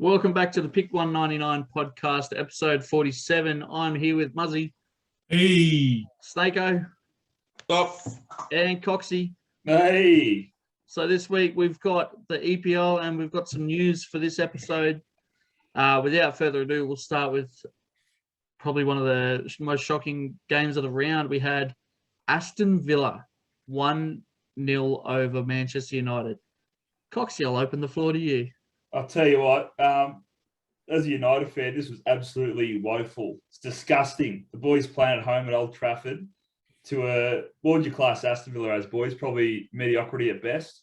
Welcome back to the Pick 199 podcast, episode 47. I'm here with Muzzy. Hey. Snakeo. Stop. And Coxie. Hey. So this week we've got the EPL and we've got some news for this episode. Without further ado, we'll start with probably one of the most shocking games of the round. We had Aston Villa 1-0 over Manchester United. Coxie, I'll open the floor to you. I'll tell you what, as a United fan, this was absolutely woeful. It's disgusting. The boys playing at home at Old Trafford to a, what would you class Aston Villa as, boys? Probably mediocrity at best.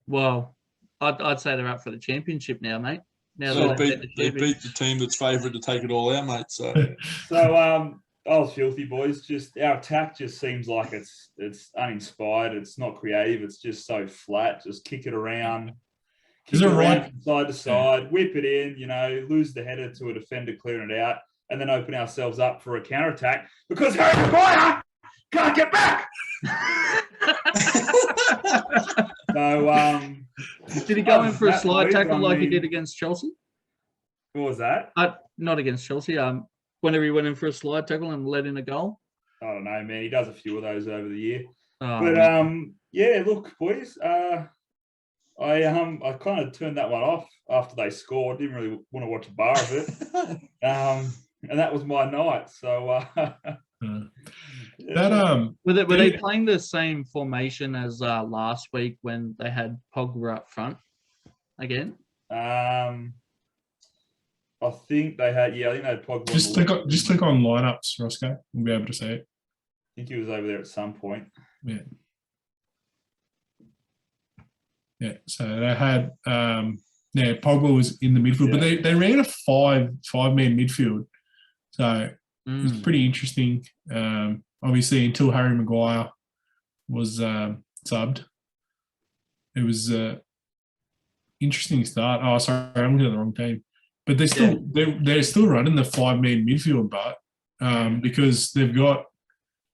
Well, I'd say they're up for the championship now, mate. Now they beat the team that's favourite to take it all out, mate. So I was filthy, boys. Just our attack just seems like it's uninspired. It's not creative. It's just so flat. Just kick it around. Is it right? From side to side, whip it in, lose the header to a defender clearing it out, and then open ourselves up for a counter-attack because Harry Maguire can't get back. Did he go in for a slide tackle like he did against Chelsea? What was that? Not against Chelsea. Whenever he went in for a slide tackle and let in a goal. I don't know, man. He does a few of those over the year. Oh, Look, boys. I kind of turned that one off after they scored. Didn't really want to watch a bar of it, and that was my night. So were they playing the same formation as last week when they had Pogba up front again? I think they had. Yeah, I think they had Pogba. Just click on lineups, Roscoe. We'll be able to see it. I think he was over there at some point. Yeah. Yeah, so they had Pogba was in the midfield, but they ran a five-man midfield, so it was pretty interesting. Obviously, until Harry Maguire was subbed, it was interesting start. Oh, sorry, I'm looking at the wrong team, but they're still running the five-man midfield, but because they've got.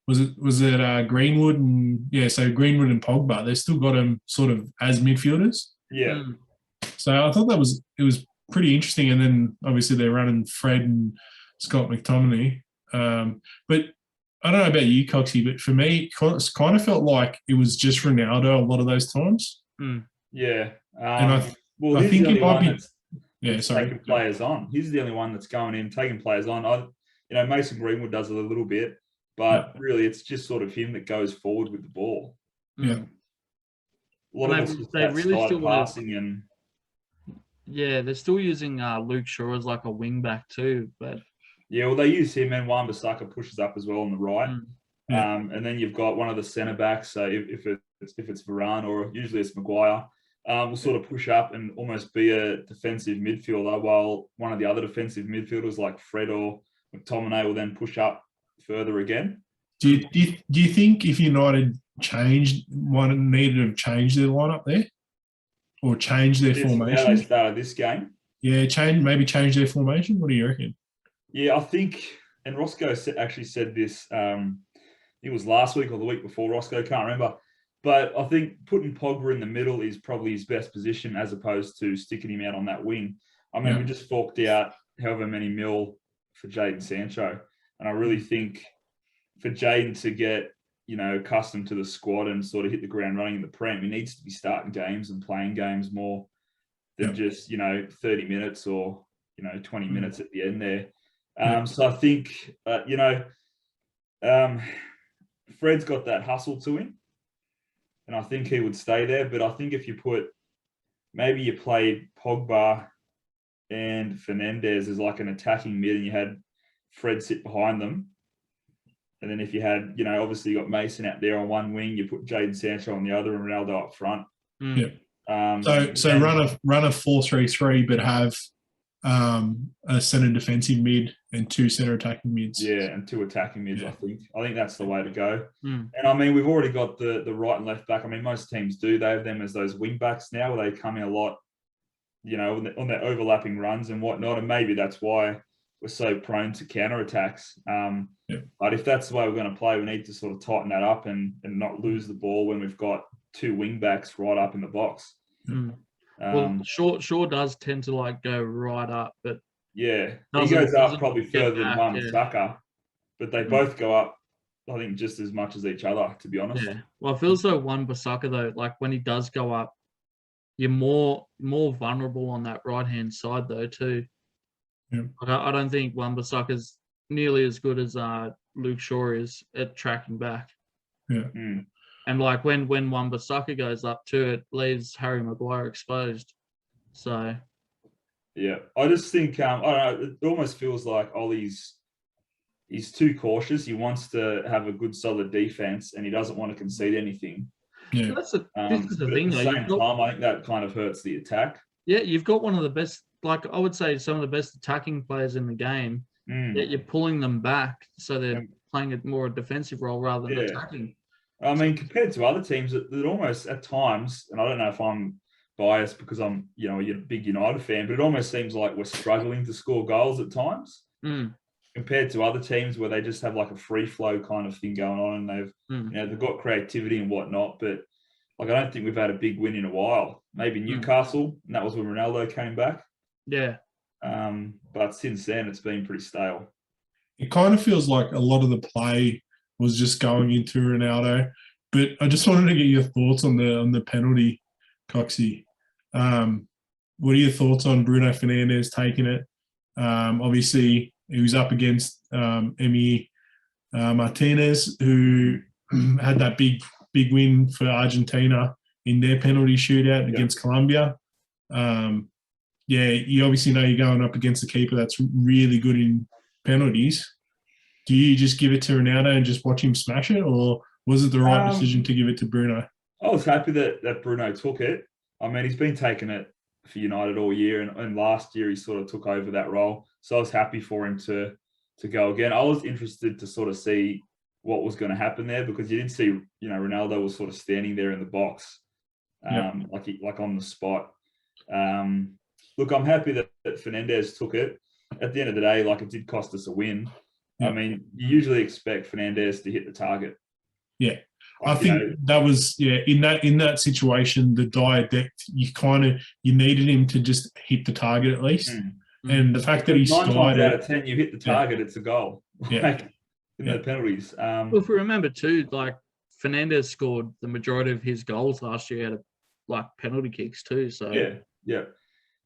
Was it Greenwood so Greenwood and Pogba? They've still got them sort of as midfielders. Yeah. So I thought it was pretty interesting, and then obviously they're running Fred and Scott McTominay. But I don't know about you, Coxie, but for me, it kind of felt like it was just Ronaldo a lot of those times. Yeah. And I think it might be. Yeah, sorry. Taking players on. He's the only one that's going in, taking players on. Mason Greenwood does it a little bit. But really, it's just sort of him that goes forward with the ball. Yeah. A lot of it's just that really still passing and. Yeah, they're still using Luke Shaw as like a wing back too, but. Yeah, well, they use him and Wan-Bissaka pushes up as well on the right, and then you've got one of the centre backs. So if it's Varane or usually it's Maguire, will sort of push up and almost be a defensive midfielder, while one of the other defensive midfielders like Fred or McTominay will then push up further again. Do you think if United needed to have changed their lineup there, or change their formation? How they started this game? Yeah, change their formation. What do you reckon? Yeah, I think, and Roscoe actually said this. It was last week or the week before. Roscoe can't remember, but I think putting Pogba in the middle is probably his best position as opposed to sticking him out on that wing. I mean, we just forked out however many mil for Jadon Sancho. And I really think for Jadon to get, accustomed to the squad and sort of hit the ground running in the Prem, he needs to be starting games and playing games more than just, 30 minutes or, 20 minutes at the end there. So I think, Fred's got that hustle to him. And I think he would stay there. But I think if you maybe you played Pogba and Fernandez as like an attacking mid and you had Fred sit behind them. And then if you had, obviously you got Mason out there on one wing, you put Jadon Sancho on the other and Ronaldo up front. Yeah. So run a 4-3-3, but have a centre defensive mid and two centre attacking mids. Yeah, and two attacking mids, I think. I think that's the way to go. And I mean, we've already got the right and left back. I mean, most teams do. They have them as those wing backs now where they come in a lot, on their overlapping runs and whatnot. And maybe that's why we're so prone to counter-attacks. But if that's the way we're going to play, we need to sort of tighten that up and not lose the ball when we've got two wing backs right up in the box. Well, Shaw does tend to like go right up, but yeah, he goes up probably further than Wan-Bissaka, yeah. but they both go up, I think, just as much as each other, to be honest. Yeah. Well, it feels though Wan-Bissaka though, like when he does go up, you're more vulnerable on that right hand side though too. Yeah. I don't think Wan-Bissaka's nearly as good as Luke Shaw is at tracking back. Yeah. And like when Wan-Bissaka goes up too, it leaves Harry Maguire exposed. So yeah, I just think I don't know. It almost feels like Ollie's he's too cautious. He wants to have a good, solid defense, and he doesn't want to concede anything. Yeah, this is the thing. At the same time, I think that kind of hurts the attack. Yeah, you've got one of the best, like I would say, some of the best attacking players in the game. Yet you're pulling them back, so they're playing a more defensive role rather than attacking. I mean, compared to other teams, it almost at times, and I don't know if I'm biased because I'm, a big United fan, but it almost seems like we're struggling to score goals at times compared to other teams where they just have like a free flow kind of thing going on, and they've got creativity and whatnot. But like, I don't think we've had a big win in a while. Maybe Newcastle, and that was when Ronaldo came back. Yeah. But since then, it's been pretty stale. It kind of feels like a lot of the play was just going into Ronaldo. But I just wanted to get your thoughts on the penalty, Coxie. What are your thoughts on Bruno Fernandes taking it? Obviously, he was up against Emi Martinez, who had that big win for Argentina in their penalty shootout against Colombia. You obviously know you're going up against a keeper that's really good in penalties. Do you just give it to Ronaldo and just watch him smash it, or was it the right decision to give it to Bruno? I was happy that Bruno took it. I mean, he's been taking it for United all year, and last year he sort of took over that role. So I was happy for him to go again. I was interested to sort of see what was going to happen there, because you didn't see, Ronaldo was sort of standing there in the box, like on the spot. Look, I'm happy that Fernandes took it. At the end of the day, like, it did cost us a win. I mean, you usually expect Fernandes to hit the target. Yeah. I think that was in that situation, the dire depth, you needed him to just hit the target at least. And the fact that he 9 times out of 10 you hit the target, it's a goal. In the penalties. Well, if we remember too, like, Fernandes scored the majority of his goals last year out of like penalty kicks too. So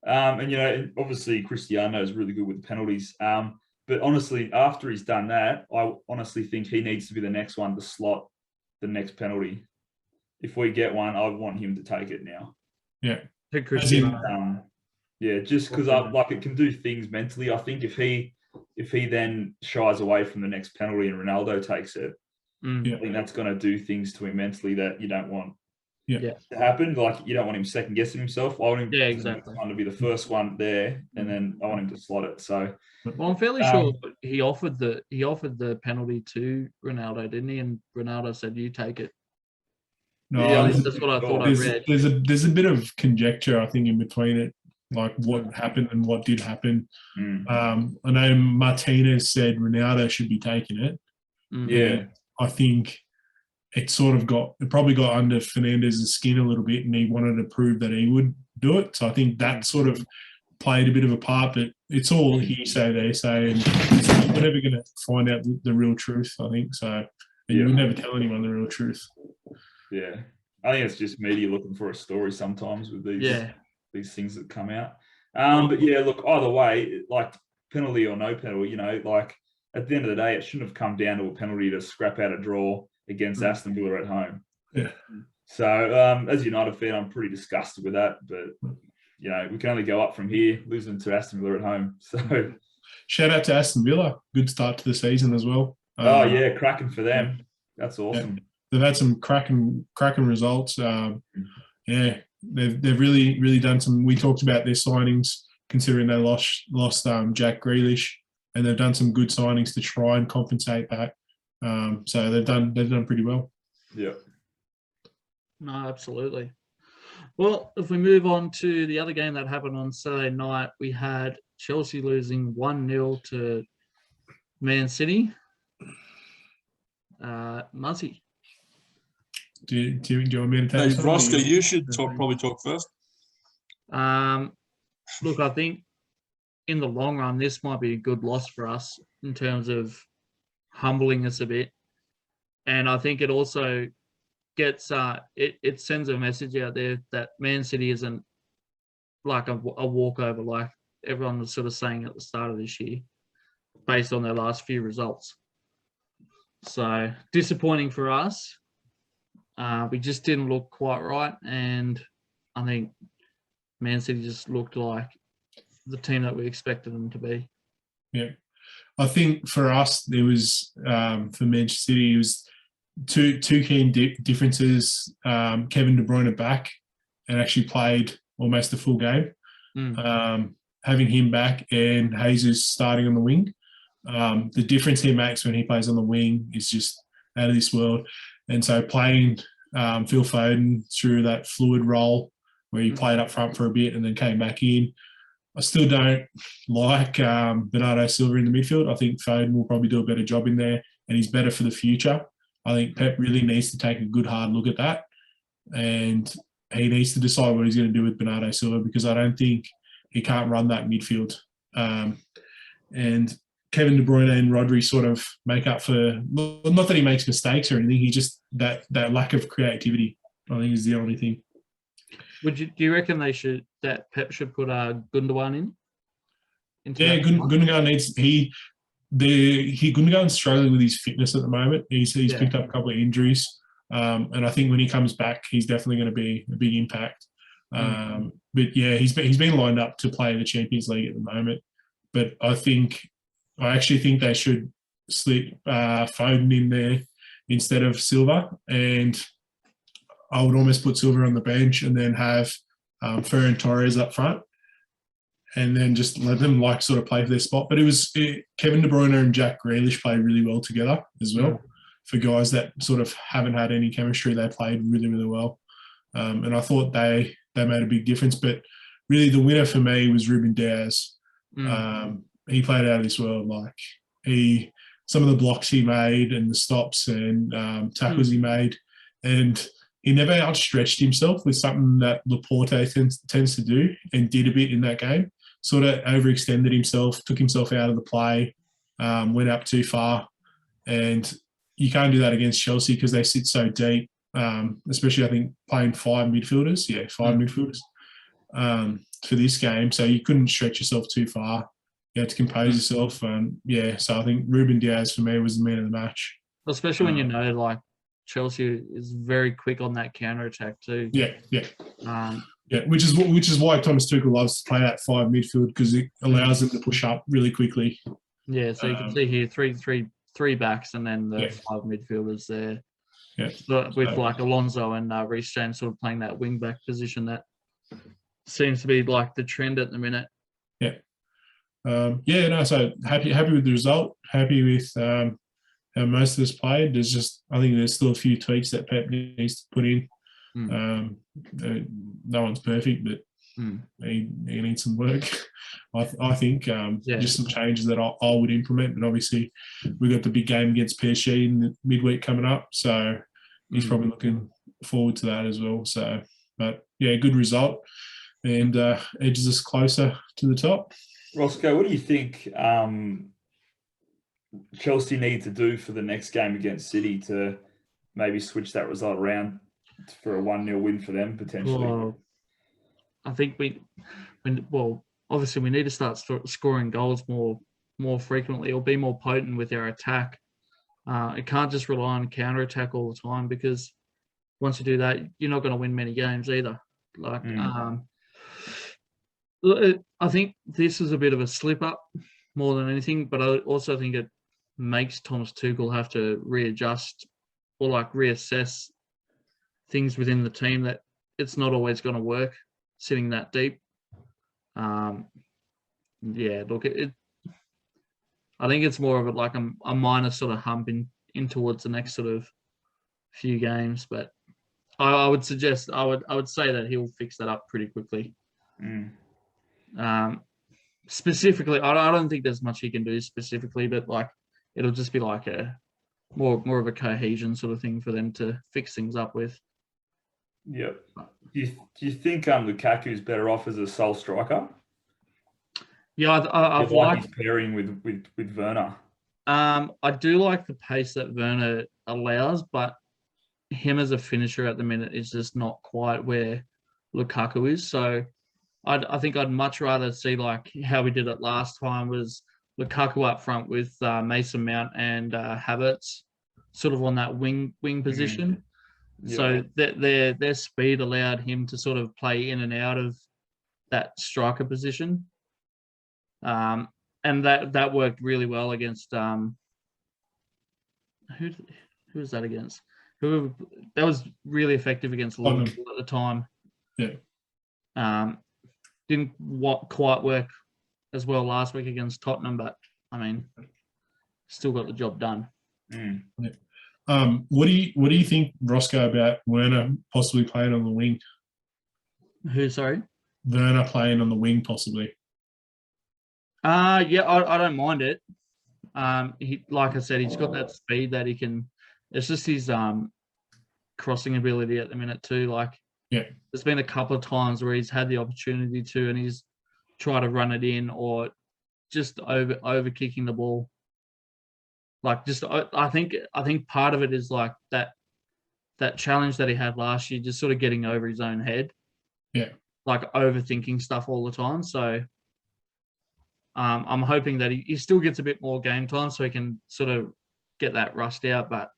and obviously Cristiano is really good with the penalties. But honestly, after he's done that, I honestly think he needs to be the next one to slot the next penalty. If we get one, I want him to take it now. Yeah. Just because it can do things mentally. I think if he then shies away from the next penalty and Ronaldo takes it, I think that's going to do things to him mentally that you don't want to happen. Like, you don't want him second guessing himself. I want him to be the first one there, and then I want him to slot it. So, well, I'm fairly sure he offered the penalty to Ronaldo, didn't he? And Ronaldo said, "You take it." No, that's what I thought I read. There's a bit of conjecture, I think, in between it, like what happened and what did happen. I know Martinez said Ronaldo should be taking it. Yeah, I think it probably got under Fernandez's skin a little bit, and he wanted to prove that he would do it. So I think that sort of played a bit of a part, but it's all hearsay, they say, and we're never going to find out the real truth, I think. So you would never tell anyone the real truth. Yeah. I think it's just media looking for a story sometimes with these things that come out. But look, either way, like, penalty or no penalty, like, at the end of the day, it shouldn't have come down to a penalty to scrap out a draw against Aston Villa at home. Yeah. So, as a United fan, I'm pretty disgusted with that. But, we can only go up from here, losing to Aston Villa at home. So, shout out to Aston Villa. Good start to the season as well. cracking for them. That's awesome. Yeah. They've had some cracking results. They've really, really done some. We talked about their signings, considering they lost Jack Grealish, and they've done some good signings to try and compensate that. So they've done pretty well. Yeah. No, absolutely. Well, if we move on to the other game that happened on Saturday night, we had Chelsea losing 1-0 to Man City. Muzzy. Do you want me to take Roscoe, you should probably talk first. Look, I think in the long run, this might be a good loss for us in terms of humbling us a bit. And I think it also gets it sends a message out there that Man City isn't like a walkover like everyone was sort of saying at the start of this year based on their last few results. So disappointing for us. We just didn't look quite right, and I think Man City just looked like the team that we expected them to be. Yeah. I think for us, there was, for Manchester City, it was two key differences. Kevin De Bruyne back and actually played almost a full game. Having him back and Jesus starting on the wing. The difference he makes when he plays on the wing is just out of this world. And so playing Phil Foden through that fluid role where he played up front for a bit and then came back in. I still don't like Bernardo Silva in the midfield. I think Foden will probably do a better job in there, and he's better for the future. I think Pep really needs to take a good hard look at that, and he needs to decide what he's going to do with Bernardo Silva, because I don't think he can't run that midfield. And Kevin De Bruyne and Rodri sort of make up for, not that he makes mistakes or anything, he just, that lack of creativity, I think, is the only thing. Do you reckon that Pep should put Gundogan in? Yeah, Gundogan needs, Gundogan's struggling with his fitness at the moment. He's picked up a couple of injuries. And I think when he comes back, he's definitely going to be a big impact. But yeah, he's been lined up to play the Champions League at the moment. But I actually think they should slip Foden in there instead of Silva, and I would almost put Silva on the bench and then have Ferran Torres up front, and then just let them sort of play for their spot. But Kevin De Bruyne and Jack Grealish played really well together as well. For guys that sort of haven't had any chemistry, they played really, really well. And I thought they made a big difference. But really the winner for me was Ruben Diaz. He played out of this world. Some of the blocks he made and the stops and tackles he made, and he never outstretched himself with something that Laporte tends to do, and did a bit in that game. Sort of overextended himself, took himself out of the play, went up too far. And you can't do that against Chelsea because they sit so deep, especially I think playing five midfielders. Yeah, five midfielders for this game. So you couldn't stretch yourself too far. You had to compose yourself. So I think Ruben Diaz for me was the man of the match. Especially when you know, Chelsea is very quick on that counter attack too. Yeah. Which is why Thomas Tuchel loves to play that five midfield, because it allows them to push up really quickly. Yeah, so you can see here three backs and then the five midfielders there. Yeah, so with Alonso and Reece James sort of playing that wing back position, that seems to be the trend at the minute. Yeah. So happy with the result. Happy with how most of us played. I think there's still a few tweaks that Pep needs to put in. No one's perfect, but he needs some work. I think just some changes that I would implement. But obviously, we've got the big game against PSG in the midweek coming up, so he's probably looking forward to that as well. So, but yeah, good result, and edges us closer to the top. Roscoe, what do you think Chelsea need to do for the next game against City to maybe switch that result around for a 1-0 win for them potentially? Well, I think obviously we need to start scoring goals more frequently, or be more potent with our attack. It can't just rely on counter attack all the time, because once you do that, you're not going to win many games either. I think this is a bit of a slip up more than anything, but I also think it makes Thomas Tuchel have to readjust or reassess things within the team, that it's not always going to work sitting that deep. I think it's more of a minor sort of hump in towards the next sort of few games, but I would say that he'll fix that up pretty quickly. Specifically, I don't think there's much he can do specifically, but it'll just be a more of a cohesion sort of thing for them to fix things up with. Yep. Do you think Lukaku's better off as a sole striker? Yeah, I've liked his pairing with Werner. I do like the pace that Werner allows, but him as a finisher at the minute is just not quite where Lukaku is. So I think I'd much rather see like how we did it last time was Lukaku up front with Mason Mount and Havertz sort of on that wing position. Yeah. So their speed allowed him to sort of play in and out of that striker position. And that worked really well against who was that against? That was really effective against Liverpool at the time. Yeah. Didn't quite work as well last week against Tottenham, but I mean, still got the job done. Yeah. What do you think, Roscoe, about Werner possibly playing on the wing? Who? Sorry. Werner playing on the wing, possibly. Yeah, I don't mind it. He, like I said, he's got that speed that he can. It's just his crossing ability at the minute too. Like, yeah, there's been a couple of times where he's had the opportunity to, and he's tried to run it in or just over kicking the ball. Like, just I think part of it is like that challenge that he had last year, just sort of getting over his own head. Yeah, like overthinking stuff all the time. So. I'm hoping that he still gets a bit more game time so he can sort of get that rust out. But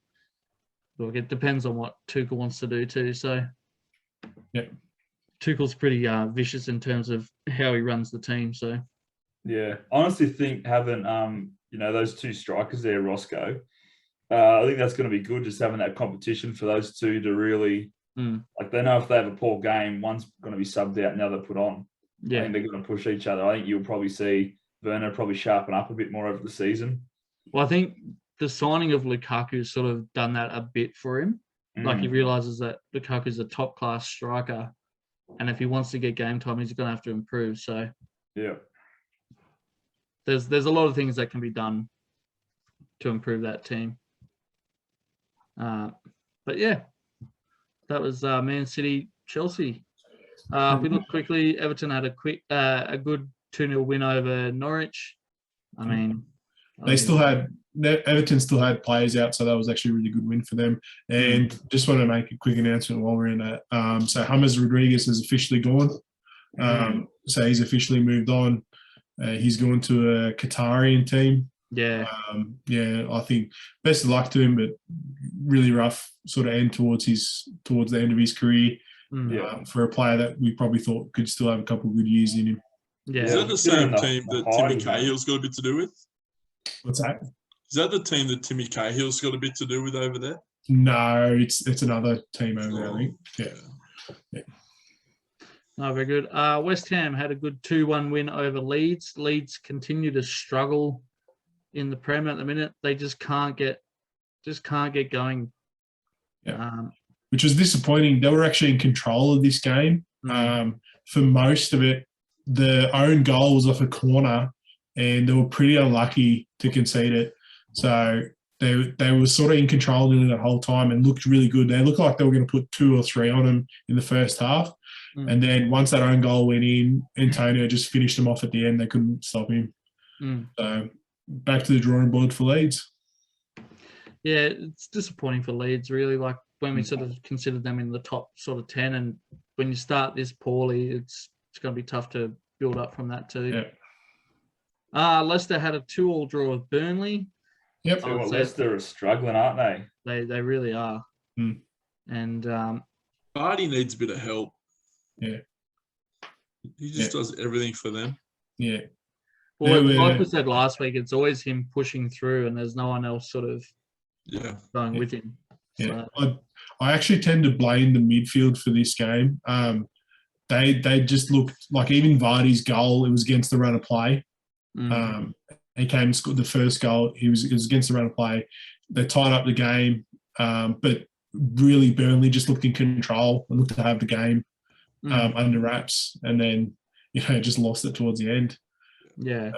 look, it depends on what Tuchel wants to do too. So yeah, Tuchel's pretty vicious in terms of how he runs the team. So yeah, I honestly think having those two strikers there, Roscoe, I think that's going to be good. Just having that competition for those two to really like they know if they have a poor game, one's going to be subbed out and the other put on. Yeah, I think they're going to push each other. I think you'll probably see Werner probably sharpen up a bit more over the season. Well, I think the signing of Lukaku sort of done that a bit for him. Like he realizes that Lukaku's a top class striker, and if he wants to get game time, he's going to have to improve. So yeah, there's a lot of things that can be done to improve that team. But yeah, that was Man City Chelsea. If we look quickly, Everton had a good 2-0 win over Norwich. I mean, Everton still had players out, so that was actually a really good win for them. And just want to make a quick announcement while we're in that. So James Rodriguez has officially gone. So he's officially moved on. He's going to a Qatarian team. Yeah. I think best of luck to him, but really rough sort of end towards the end of his career. For a player that we probably thought could still have a couple of good years in him. Yeah. Is that the same team that Timmy Cahill's got a bit to do with? What's that? Is that the team that Timmy Cahill's got a bit to do with over there? No, it's another team over there, I think. Yeah. No, very good. West Ham had a good 2-1 win over Leeds. Leeds continue to struggle in the Prem at the minute. They just can't get going. Yeah. Which was disappointing. They were actually in control of this game. For most of it, the own goal was off a corner, and they were pretty unlucky to concede it. So they were sort of in control of it the whole time and looked really good. They looked like they were going to put 2 or 3 on them in the first half. And then once that own goal went in, Antonio just finished them off at the end. They couldn't stop him. So back to the drawing board for Leeds. Yeah, it's disappointing for Leeds, really. Like when we sort of considered them in the top sort of 10, and when you start this poorly, it's going to be tough to build up from that too. Yeah. Leicester had a 2-2 draw with Burnley. Yep. So Leicester are struggling, aren't they? They really are. And Vardy needs a bit of help. Yeah. He just does everything for them. Yeah. Well, like we said last week, it's always him pushing through, and there's no one else sort of going with him. Yeah. So. I actually tend to blame the midfield for this game. They just looked like even Vardy's goal, it was against the run of play. He came and scored the first goal. It was against the run of play. They tied up the game, but really Burnley just looked in control and looked to have the game under wraps, and then just lost it towards the end. Yeah.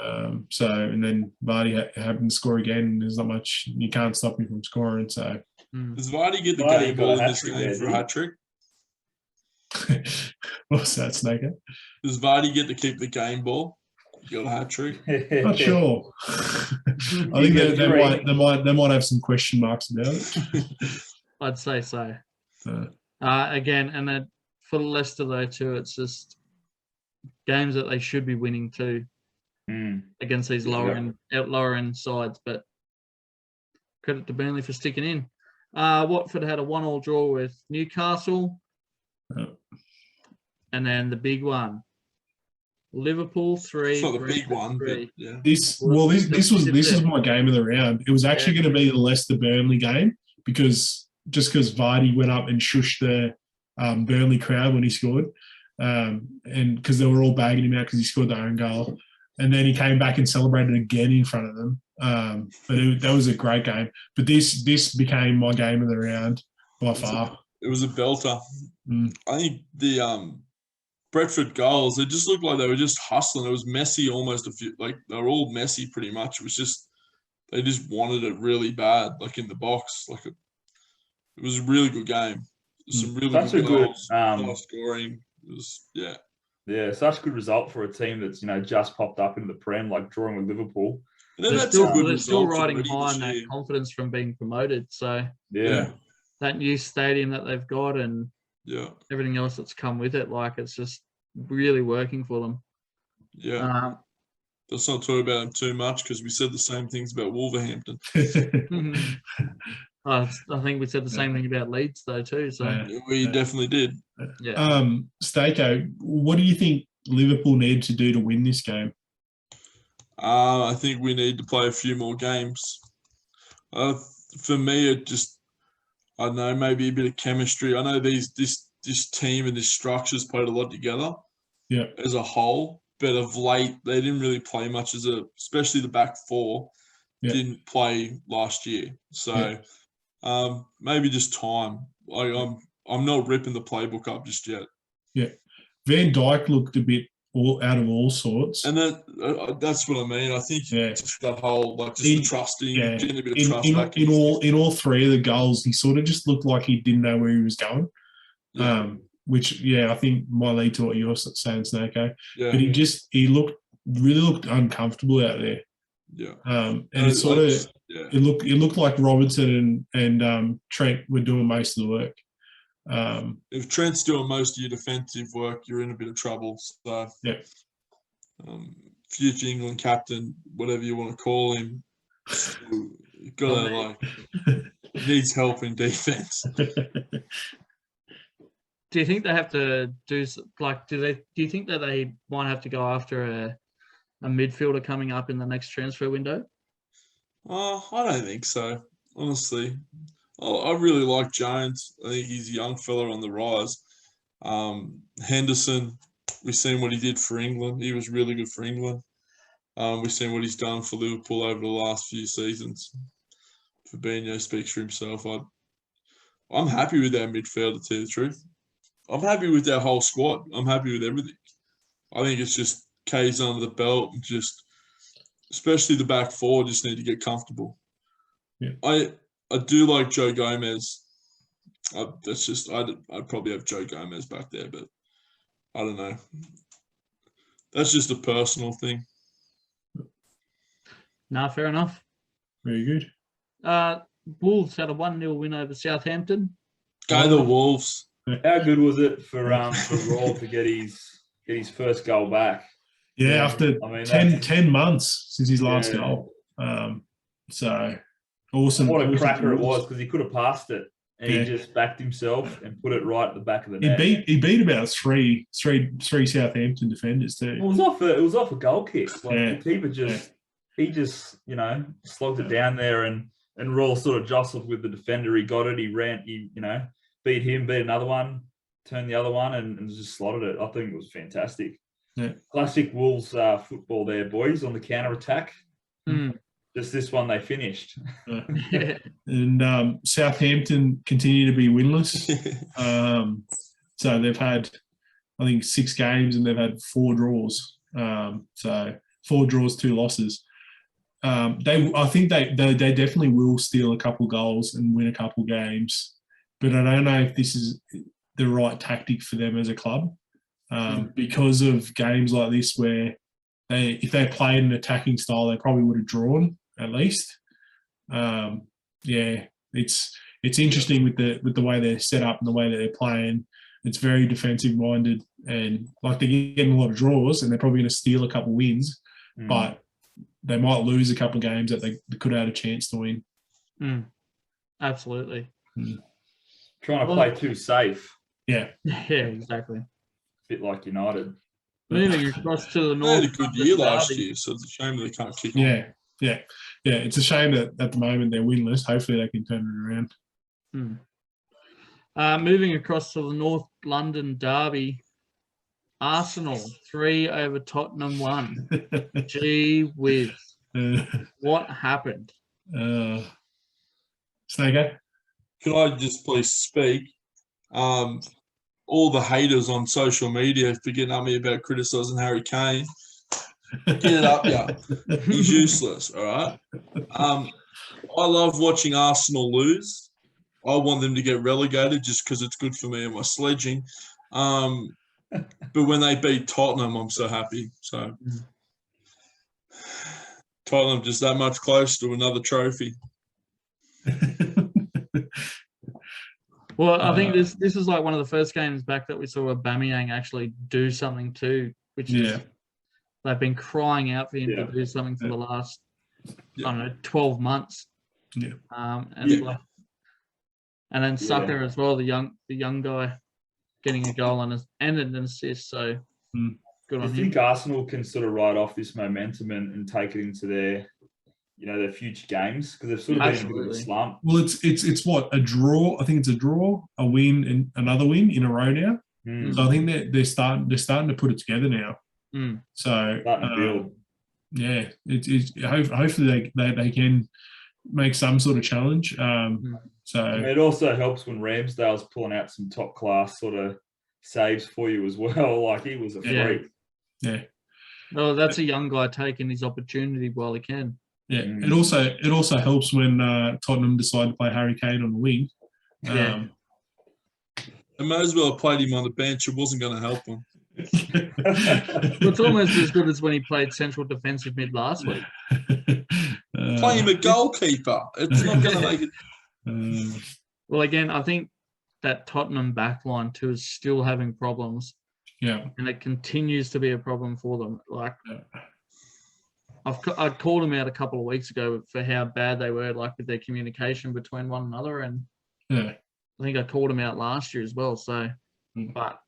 And then Vardy happened to score again. There's not much you can't stop him from scoring. So does Vardy get the game ball in this game for a hat trick? What's that, Snaker? Does Vardy get to keep the game ball? You got a hat trick. Not sure. I think they might have some question marks about it. I'd say so. Uh, Again, and then for Leicester though too, it's just games that they should be winning too against these lower end sides. But credit to Burnley for sticking in. Watford had a 1-1 draw with Newcastle, and then the big one, Liverpool 3. It's not the big one, but yeah. This was my game of the round. It was actually going to be the Leicester Burnley game because Vardy went up and shushed the Burnley crowd when he scored, and because they were all bagging him out because he scored their own goal, and then he came back and celebrated again in front of them. But that was a great game. But this became my game of the round by far. It was a belter. I think the Brentford goals, it just looked like they were just hustling. It was messy almost they were all messy pretty much. It was just, they just wanted it really bad, like in the box. It was a really good game. Some really good goals, high scoring. It was, yeah. Yeah, such a good result for a team that's, just popped up into the Prem, like drawing with Liverpool. They're still riding high on that confidence from being promoted. So that new stadium that they've got and everything else that's come with it, it's just really working for them. Yeah. Let's not talk about them too much because we said the same things about Wolverhampton. I think we said the same thing about Leeds though too. So we definitely did. Yeah. Staco, what do you think Liverpool need to do to win this game? I think we need to play a few more games. For me, it just, I don't know, maybe a bit of chemistry. I know this team and this structure's played a lot together as a whole, but of late, they didn't really play much especially the back four didn't play last year. So maybe just time. I'm not ripping the playbook up just yet. Yeah. Van Dijk looked a bit out of all sorts. And that's what I mean. I think just that whole, the trusting, getting a bit of trust back. In all three of the goals, he sort of just looked like he didn't know where he was going. Which, I think might lead to what you're saying, Snako. Yeah. But he really looked uncomfortable out there. Yeah. And it sort of, it looked like Robertson and Trent were doing most of the work. If Trent's doing most of your defensive work, you're in a bit of trouble. So, future England captain, whatever you want to call him, needs help in defense. Do you think they have to do do you think that they might have to go after a midfielder coming up in the next transfer window? I don't think so, honestly. I really like Jones. I think he's a young fella on the rise. Henderson, we've seen what he did for England. He was really good for England. We've seen what he's done for Liverpool over the last few seasons. Fabinho speaks for himself. I'm happy with our midfield, to tell you the truth. I'm happy with our whole squad. I'm happy with everything. I think it's just K's under the belt and just, especially the back four, just need to get comfortable. Yeah. I do like Joe Gomez. I'd probably have Joe Gomez back there, but I don't know. That's just a personal thing. No, fair enough. Very good. Wolves had a 1-0 win over Southampton. Go the Wolves. How good was it for Raw to get his first goal back? Yeah, after 10 months since his last goal. So awesome. What a cracker it was, because he could have passed it and he just backed himself and put it right at the back of the net. He beat about three Southampton defenders too. Well, it was off a goal kick. The keeper he just slogged it down there, and Raw sort of jostled with the defender. He got it. He ran. Beat him, beat another one, turned the other one, and just slotted it. I think it was fantastic. Yeah. Classic Wolves football there, boys, on the counter attack. Just this one they finished. And Southampton continue to be winless. So they've had, I think, 6 games and they've had 4 draws. So 4 draws, 2 losses. I think they definitely will steal a couple goals and win a couple games. But I don't know if this is the right tactic for them as a club because of games like this where if they played an attacking style, they probably would have drawn at least. It's interesting with the way they're set up and the way that they're playing. It's very defensive minded, and like they're getting a lot of draws, and they're probably going to steal a couple wins, but they might lose a couple of games that they could have had a chance to win. Absolutely. Trying to play too safe. Yeah. Yeah, exactly. A bit like United. Moving across to the They north. had a good year last year, so it's a shame that they can't kick on. Yeah. It's a shame that at the moment they're winless. Hopefully they can turn it around. Moving across to the North London derby, Arsenal 3 over Tottenham 1. Gee whiz. What happened? Snago? Can I just please speak? All the haters on social media for getting at me about criticising Harry Kane, get it up, yeah. He's useless, all right? I love watching Arsenal lose. I want them to get relegated just because it's good for me and my sledging. But when they beat Tottenham, I'm so happy. So Tottenham just that much closer to another trophy. Well, I think this is like one of the first games back that we saw Aubameyang actually do something too, which is they've been crying out for him to do something for the last, I don't know, 12 months. Yeah. And then Saka as well, the young guy, getting a goal and an assist. So good on him. I think Arsenal can sort of ride off this momentum and take it into their future games, because they've sort of been in a bit of a slump. Well, it's what, a draw? I think it's a draw, a win, and another win in a row now. So I think they're starting to put it together now. So starting to build. Yeah, hopefully they can make some sort of challenge. So it also helps when Ramsdale's pulling out some top class sort of saves for you as well. Like, he was a freak. Yeah. Well, that's a young guy taking his opportunity while he can. Yeah. It also helps when Tottenham decide to play Harry Kane on the wing. Yeah. I might as well have played him on the bench. It wasn't going to help him. Well, it's almost as good as when he played central defensive mid last week. Play him a goalkeeper. It's not going to make it. Well, again, I think that Tottenham backline too is still having problems. Yeah. And it continues to be a problem for them. Like, I'd called them out a couple of weeks ago for how bad they were, like, with their communication between one another, and I think I called them out last year as well. So, but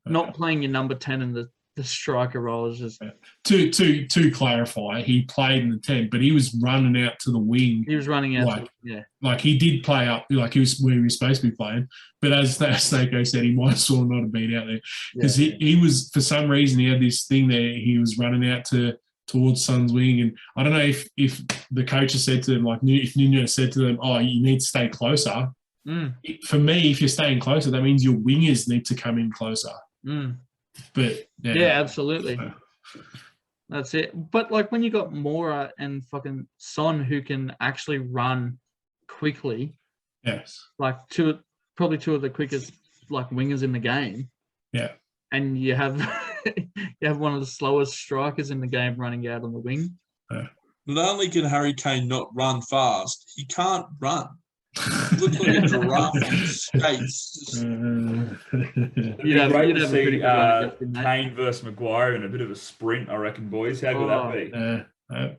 not playing your number 10 in the striker role is just to clarify. He played in the 10, but he was running out to the wing. He was running out, like he did play up, like he was where he was supposed to be playing. But as Snako said, he might as well not have been out there, because he was, for some reason, he had this thing there. He was running out towards Son's wing, and I don't know if the coach has said to him, like, if Nuno said to them, "Oh, you need to stay closer." For me, if you're staying closer, that means your wingers need to come in closer. But absolutely, that's it. But like, when you got Mora and fucking Son who can actually run quickly, like probably two of the quickest like wingers in the game, and you have one of the slowest strikers in the game running out on the wing. Not only can Harry Kane not run fast, he can't run. He looks like a giraffe on skates. You'd have to see Kane versus Maguire in a bit of a sprint, I reckon, boys. How good that be?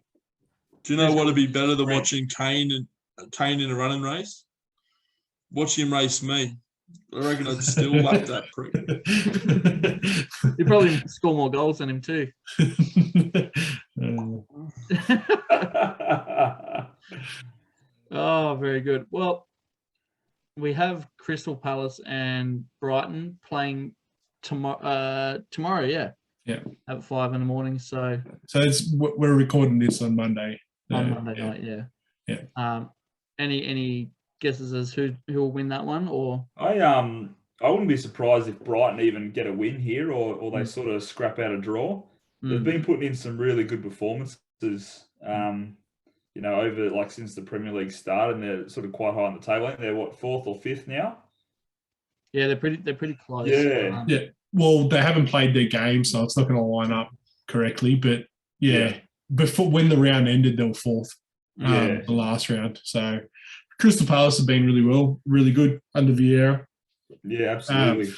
Do you know what would be better than watching Kane in a running race? Watch him race me. I reckon I'd still lap that prick. He'd probably score more goals than him too. Oh, very good. Well, we have Crystal Palace and Brighton playing tomorrow. At 5 a.m. So we're recording this on Monday. On Monday night, Any guesses as who will win that one? Or I wouldn't be surprised if Brighton even get a win here, or they sort of scrap out a draw. They've been putting in some really good performances. Over like since the Premier League started, and they're sort of quite high on the table. I think they're 4th or 5th now. Yeah, they're pretty close. Yeah. Yeah. Well, they haven't played their game, so it's not going to line up correctly. But yeah, before when the round ended, they were fourth. The last round. So Crystal Palace have been really good under Vieira. Yeah, absolutely.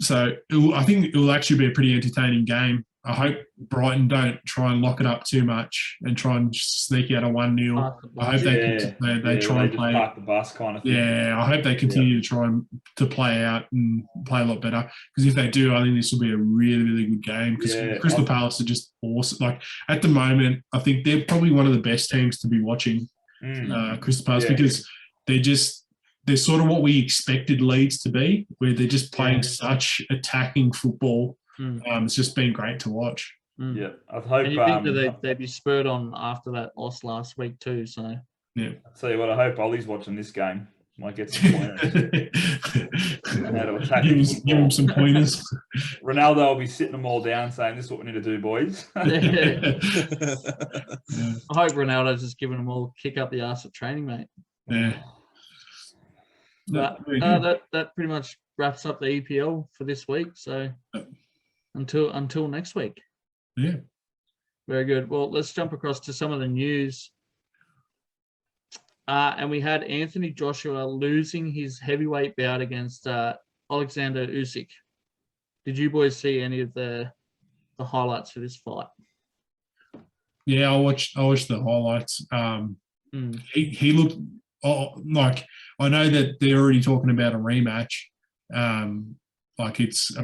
So I think it will actually be a pretty entertaining game. I hope Brighton don't try and lock it up too much and try and sneak out a 1-0. I hope they try and play park the bus kind of thing. Yeah, I hope they continue to try and to play out and play a lot better. Because if they do, I think this will be a really good game. Because Crystal Palace are just awesome. Like at the moment, I think they're probably one of the best teams to be watching. Crystal Palace because they're sort of what we expected Leeds to be, where they're just playing such attacking football. It's just been great to watch. Yeah, I hope. And you think that they'd be spurred on after that loss last week too. So yeah, I'll tell you what, I hope Ollie's watching this game. Might get some pointers. And how to attack. Give him some pointers. Ronaldo will be sitting them all down, saying, "This is what we need to do, boys." I hope Ronaldo's just giving them all a kick up the arse at training, mate. Yeah. But that pretty much wraps up the EPL for this week. So until next week. Yeah. Very good. Well, let's jump across to some of the news. And we had Anthony Joshua losing his heavyweight bout against Alexander Usyk. Did you boys see any of the highlights for this fight? Yeah, I watched the highlights. He looked like, I know that they're already talking about a rematch. Like it's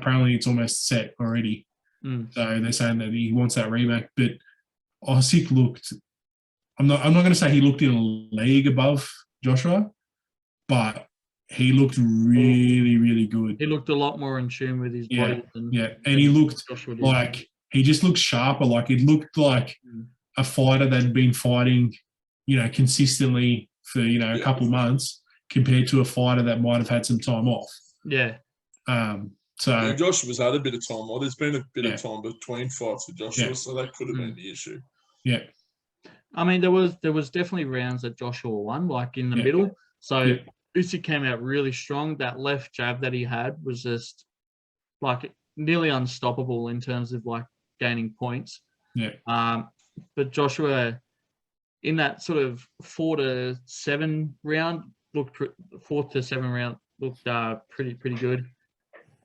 almost set already. So they're saying that he wants that rematch. But Usyk looked. I'm not going to say he looked in a league above Joshua, but he looked really good. He looked a lot more in tune with his body. And he looked like he just looked sharper. Like it looked like a fighter that'd been fighting, consistently for a couple months, compared to a fighter that might have had some time off. Yeah. So Joshua's had a bit of time. Well, there's been a bit of time between fights with Joshua, so that could have been the issue. Yeah. I mean, there was definitely rounds that Joshua won, like in the middle. So Usyk came out really strong. That left jab that he had was just like nearly unstoppable in terms of like gaining points. Yeah. But Joshua in that sort of 4 to 7 round looked pretty good.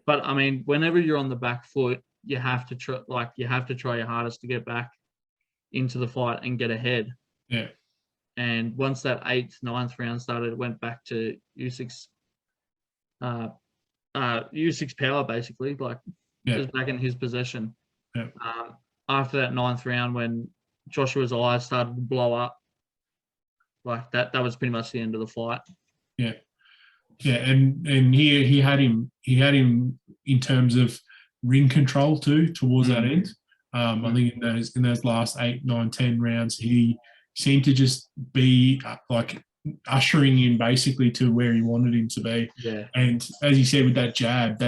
But I mean, whenever you're on the back foot, you have to try your hardest to get back into the fight and get ahead. Yeah. And once that 8th, 9th round started, it went back to Usyk's power, basically, just back in his possession. Yeah. After that 9th round, when Joshua's eyes started to blow up, like that was pretty much the end of the fight. Yeah. Yeah, and he had him in terms of ring control too towards that end. I think in those last 8, 9, 10 rounds, he seemed to just be like ushering in basically to where he wanted him to be. Yeah. And as you said with that jab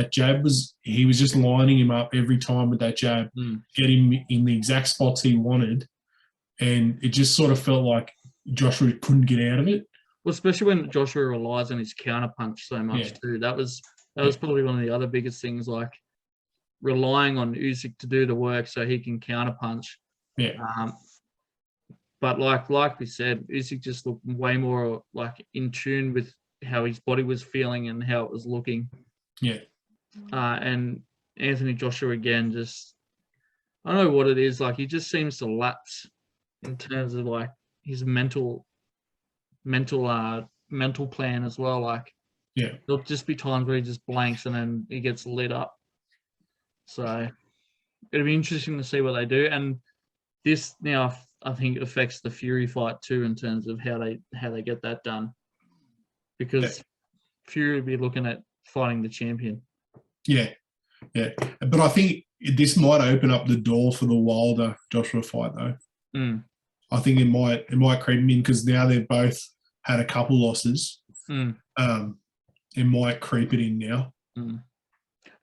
he was just lining him up every time with that jab, get him in the exact spots he wanted, and it just sort of felt like Joshua couldn't get out of it. Well, especially when Joshua relies on his counter punch so much too. That was probably one of the other biggest things, like relying on Usyk to do the work so he can counter punch. Yeah. But like we said, Usyk just looked way more like in tune with how his body was feeling and how it was looking. Yeah. And Anthony Joshua again, just I don't know what it is. Like he just seems to lapse in terms of like his mental plan as well. Like there'll just be times where he just blanks and then he gets lit up. So it'll be interesting to see what they do. And this now I think affects the Fury fight too in terms of how they get that done. Because Fury will be looking at fighting the champion. Yeah. Yeah. But I think this might open up the door for the Wilder Joshua fight though. I think it might creep him in because now they've both had a couple losses. It might creep it in now.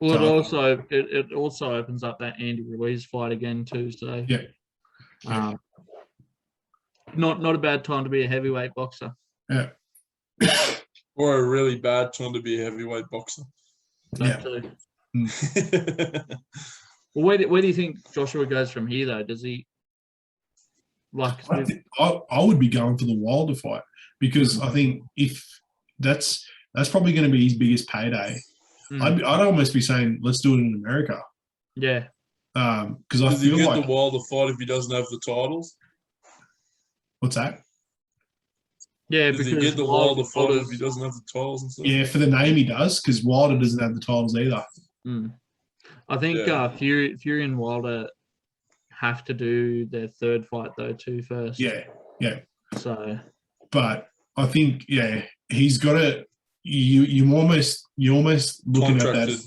Well, it also opens up that Andy Ruiz fight again too. So not a bad time to be a heavyweight boxer. Yeah. Or a really bad time to be a heavyweight boxer. that too. Well, where do you think Joshua goes from here, though? Does he I would be going for the Wilder fight because I think if that's probably going to be his biggest payday. I'd almost be saying let's do it in America. Yeah. Because I Does he feel get like the Wilder fight if he doesn't have the titles? what's that? Yeah, Does because he get the Wilder fight if he doesn't have the titles and stuff? Yeah, for the name he does, because Wilder doesn't have the titles either. I think Fury and Wilder have to do their third fight though too first. Yeah. So, but I think he's got to. You almost looking Contracted at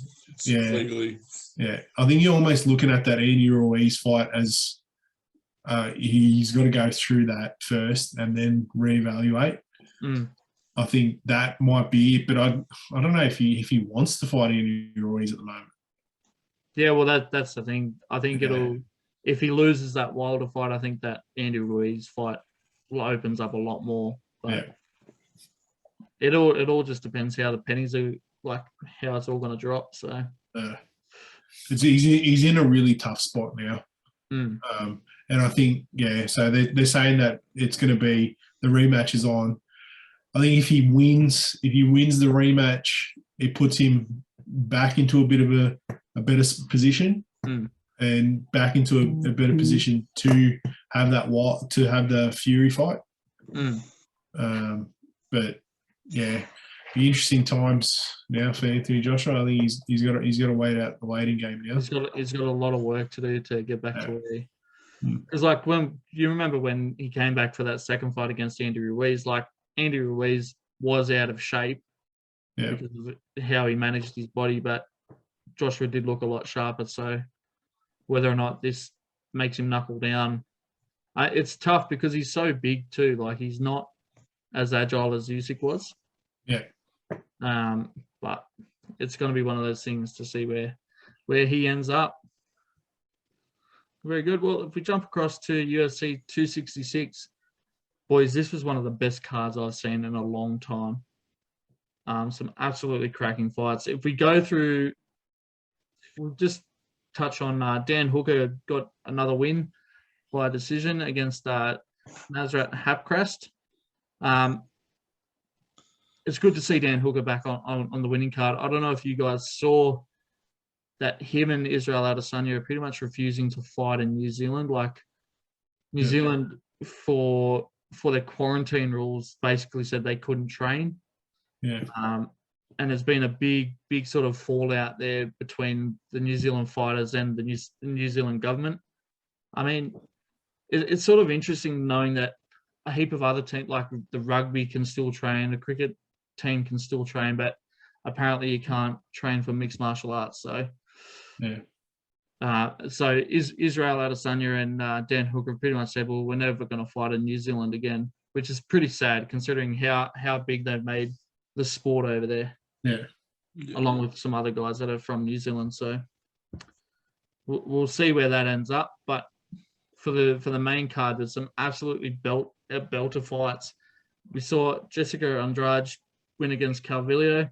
that. legally. Yeah, I think you're almost looking at that Andy Ruiz fight as he's got to go through that first and then reevaluate. I think that might be it, but I don't know if he wants to fight Andy Ruiz at the moment. Yeah, well that's the thing. I think if he loses that Wilder fight, I think that Andy Ruiz fight opens up a lot more. But it all just depends how the pennies are, like how it's all going to drop. So he's in a really tough spot now. And I think so they're saying that it's going to be the rematch is on. I think if he wins the rematch, it puts him back into a bit of a better position and back into a better position to have the Fury fight. But be interesting times now for Anthony Joshua. I think he's got to wait out the waiting game now. He's got a lot of work to do to get back to where. Because like when you remember when he came back for that second fight against Andy Ruiz, like Andy Ruiz was out of shape because of how he managed his body, but Joshua did look a lot sharper. So whether or not this makes him knuckle down, it's tough because he's so big too. Like he's not as agile as Usyk was. But it's going to be one of those things to see where he ends up. Very good. Well, if we jump across to UFC 266, boys, this was one of the best cards I've seen in a long time. Some absolutely cracking fights. If we go through, we'll just touch on Dan Hooker got another win by decision against Nasrat Haqparast. It's good to see Dan Hooker back on the winning card. I don't know if you guys saw that him and Israel Adesanya are pretty much refusing to fight in New Zealand. Like New Zealand, for their quarantine rules, basically said they couldn't train. And there's been a big sort of fallout there between the New Zealand fighters and the New Zealand government. I mean, it's sort of interesting knowing that a heap of other teams, like the rugby can still train, the cricket team can still train, but apparently you can't train for mixed martial arts. So, Israel Adesanya and Dan Hooker pretty much said, well, we're never going to fight in New Zealand again, which is pretty sad considering how big they've made the sport over there. Along with some other guys that are from New Zealand. So we'll see where that ends up. But for the main card, there's some absolutely belter fights. We saw Jessica Andrade win against Calvillo.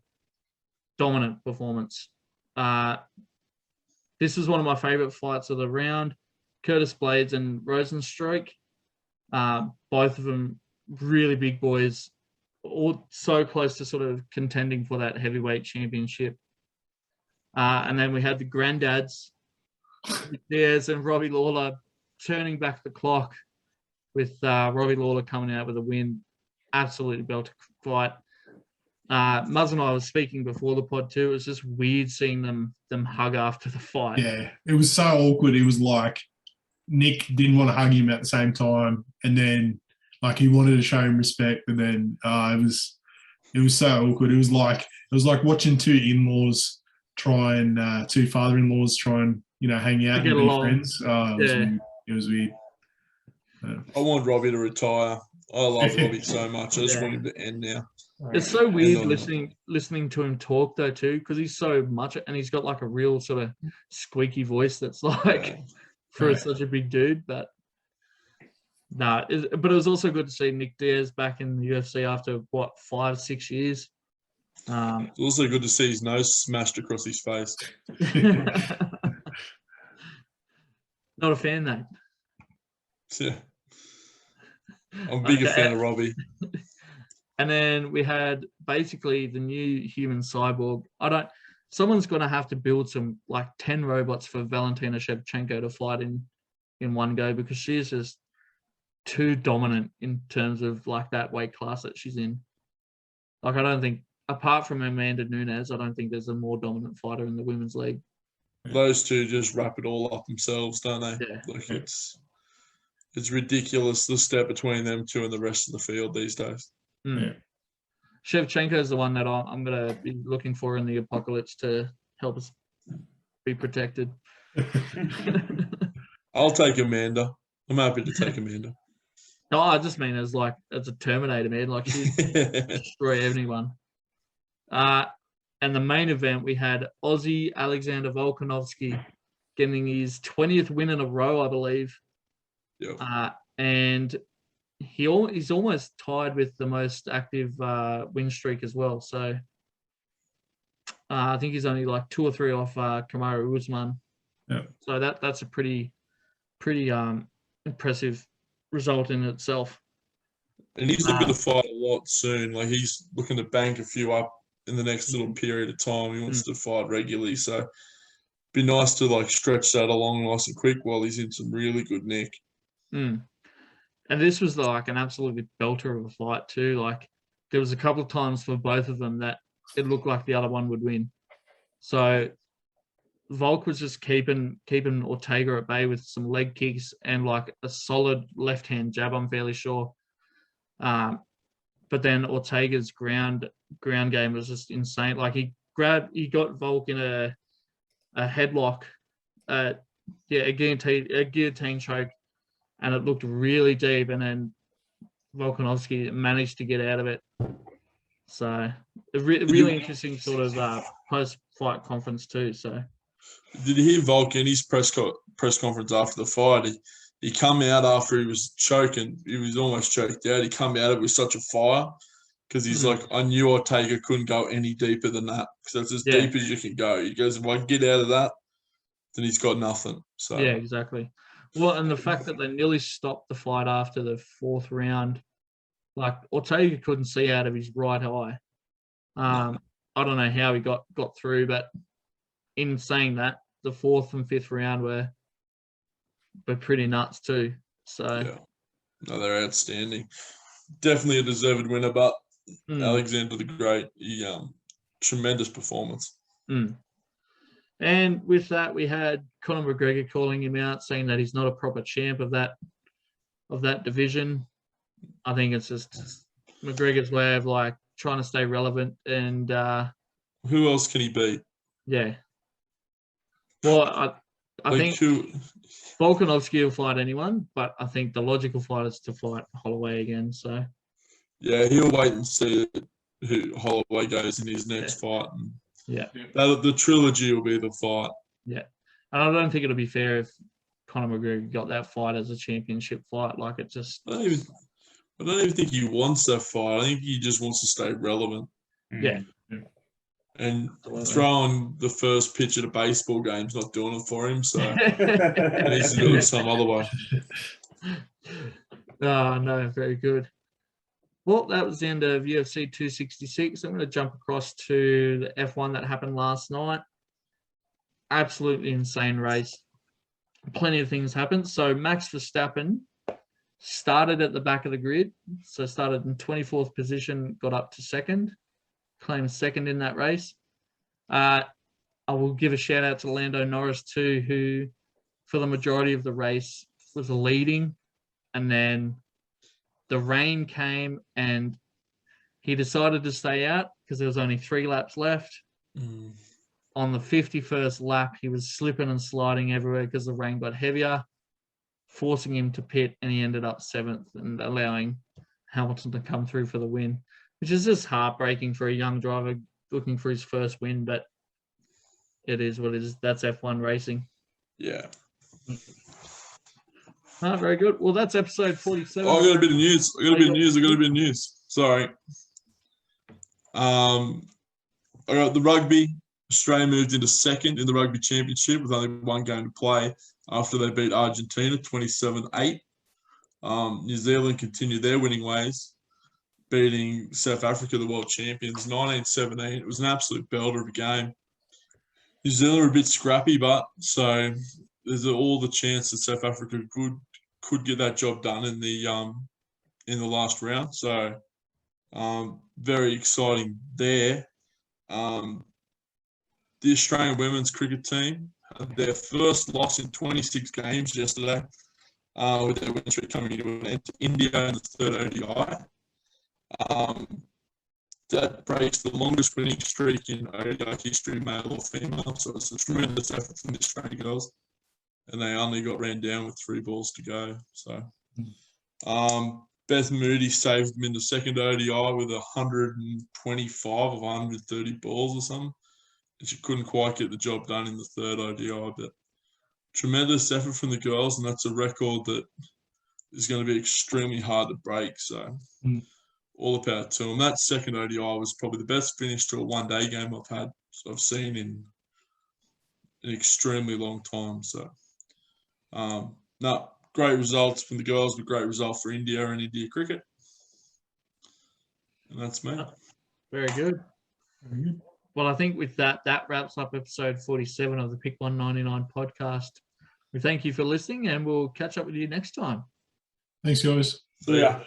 Dominant performance. This was one of my favorite fights of the round. Curtis Blades and Rosenstruck. Both of them really big boys, all so close to sort of contending for that heavyweight championship. And then we had the granddads, Diaz and Robbie Lawler, turning back the clock with Robbie Lawler coming out with a win. Absolutely belter fight. Muzz and I was speaking before the pod too. It was just weird seeing them hug after the fight. Yeah, it was so awkward. It was like Nick didn't want to hug him at the same time, and then like he wanted to show him respect, and then it was so awkward. It was like watching two in-laws try and two father-in-laws try and hang out and be friends. It was weird. I want Robbie to retire. I love Robbie so much. I just want him to end now. It's so weird listening to him talk though too, because he's so much, and he's got like a real sort of squeaky voice that's like for such a big dude. But but it was also good to see Nick Diaz back in the UFC after 5-6 years. Um, It's also good to see his nose smashed across his face. not a fan, though. Yeah. I'm a bigger Okay. fan of Robbie. And then we had basically the new human cyborg. Someone's going to have to build some like 10 robots for Valentina Shevchenko to fight in one go, because she's just too dominant in terms of like that weight class that she's in. Like, I don't think, apart from Amanda Nunes, I don't think there's a more dominant fighter in the women's league. Those two just wrap it all up themselves, don't they? Yeah. Like it's ridiculous the step between them two and the rest of the field these days. Yeah. Shevchenko is the one that I'm going to be looking for in the apocalypse to help us be protected. I'll take Amanda. I'm happy to take Amanda. No, I just mean as a Terminator, man. Like, she'd destroy anyone. And the main event, we had Aussie Alexander Volkanovski getting his 20th win in a row, I believe. Yep. And he's almost tied with the most active win streak as well. So I think he's only like 2 or 3 off Kamaru Usman. Yeah. So that's a pretty impressive result in itself. And he's looking to fight a lot soon. Like, he's looking to bank a few up in the next little period of time. He wants to fight regularly. So be nice to like stretch that along nice and quick while he's in some really good nick. And this was like an absolutely belter of a fight too. Like, there was a couple of times for both of them that it looked like the other one would win. So Volk was just keeping Ortega at bay with some leg kicks and like a solid left-hand jab, I'm fairly sure. But then Ortega's ground game was just insane. Like, he got Volk in a headlock, a guillotine choke, and it looked really deep. And then Volkanovski managed to get out of it. So a really interesting sort of post-fight conference too. So did you hear Volk in his press conference after the fight? He come out after he was choking. He was almost choked out. He come out of it with such a fire because he's like, I knew Ortega couldn't go any deeper than that because that's as deep as you can go. He goes, if I get out of that, then he's got nothing. So yeah, exactly. Well, and the fact that they nearly stopped the fight after the 4th round, like Ortega couldn't see out of his right eye. I don't know how he got through, but in saying that, the 4th and 5th round were pretty nuts too. So yeah, no, they're outstanding. Definitely a deserved winner, but Alexander the Great, tremendous performance. And with that, we had Conor McGregor calling him out, saying that he's not a proper champ of that division. I think it's just McGregor's way of like trying to stay relevant. And who else can he beat? Yeah. Well, I think Volkanovski will fight anyone, but I think the logical fight is to fight Holloway again. So yeah, he'll wait and see who Holloway goes in his next fight. And the trilogy will be the fight. Yeah, and I don't think it'll be fair if Conor McGregor got that fight as a championship fight. Like, it just I don't even think he wants that fight. I think he just wants to stay relevant. Yeah. And throwing the first pitch at a baseball game's not doing it for him, so he needs to do it some other way. Oh, no, very good. Well, that was the end of UFC 266. I'm going to jump across to the F1 that happened last night. Absolutely insane race. Plenty of things happened. So Max Verstappen started at the back of the grid. So started in 24th position, got up to 2nd. Claimed 2nd in that race. I will give a shout out to Lando Norris too, who for the majority of the race was leading, and then the rain came and he decided to stay out because there was only 3 laps left. On the 51st lap, he was slipping and sliding everywhere because the rain got heavier, forcing him to pit, and he ended up 7th and allowing Hamilton to come through for the win, which is just heartbreaking for a young driver looking for his first win, but it is what it is. That's F1 racing. Yeah. Oh, very good. Well, that's episode 47. Oh, I got a bit of news. Sorry. I got the rugby. Australia moved into second in the rugby championship with only one game to play after they beat Argentina 27-8. New Zealand continued their winning ways, beating South Africa, the world champions, 19-17. It was an absolute belter of a game. New Zealand were a bit scrappy, but so there's all the chance that South Africa could get that job done in the last round. So very exciting there. The Australian women's cricket team had their first loss in 26 games yesterday, with their win streak coming into an end to India in the third ODI. That breaks the longest winning streak in ODI history, male or female. So it's a tremendous effort from the Australian girls. And they only got ran down with 3 balls to go. So Beth Moody saved them in the second ODI with 125 of 130 balls or something. And she couldn't quite get the job done in the third ODI. But tremendous effort from the girls, and that's a record that is going to be extremely hard to break. So all the power to them. That second ODI was probably the best finish to a one-day game I've seen in an extremely long time. So, great results from the girls, but great result for India and India cricket. And that's me. Very good. Very good. Well, I think with that wraps up episode 47 of the Pick 199 podcast. We thank you for listening, and we'll catch up with you next time. Thanks, guys. See ya.